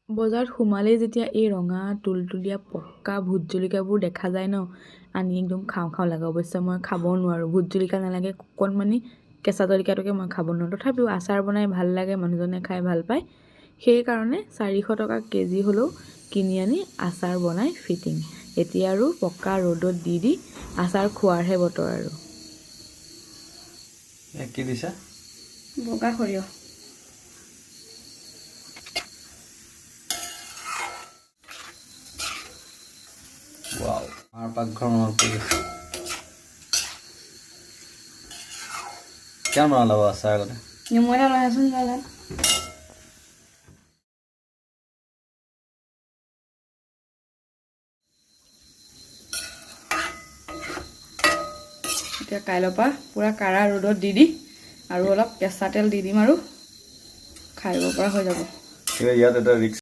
বজাৰত সোমালেই যেতিয়া এই ৰঙা তুলতুলীয়া পকা ভোট জলকীয়াবোৰ দেখা যায় ন, আনি একদম খাওঁ খাওঁ লাগে। অৱশ্যে মই খাব নোৱাৰোঁ, ভোট জলকীয়া নালাগে, অকণমানি কেঁচা জলকীয়াটোকে মই খাব নোৱাৰোঁ। তথাপিও আচাৰ বনাই ভাল লাগে, মানুহজনে খাই ভাল পায়। সেইকাৰণে 400 টকা কেজি হ'লেও কিনি আনি আচাৰ বনাই ফিটিং। এতিয়া আৰু পকা ৰ'দত দি আচাৰ খোৱাৰহে বতৰ আৰু। কি দিছা? বগা সৰিয়হ। ৱাও, আমাৰ পাকঘৰ মনত পৰি গৈছে। কিয় নলাব আচাৰ আগতে? নেমু এটা লৈ আছোন দাদা। এতিয়া কাইলৈৰ পৰা পূৰা কাঢ়া ৰ'দত দি আৰু অলপ কেঁচা তেল দি দিম আৰু খাই দিব পৰা হৈ যাব। ইয়াত এটা ৰিক্স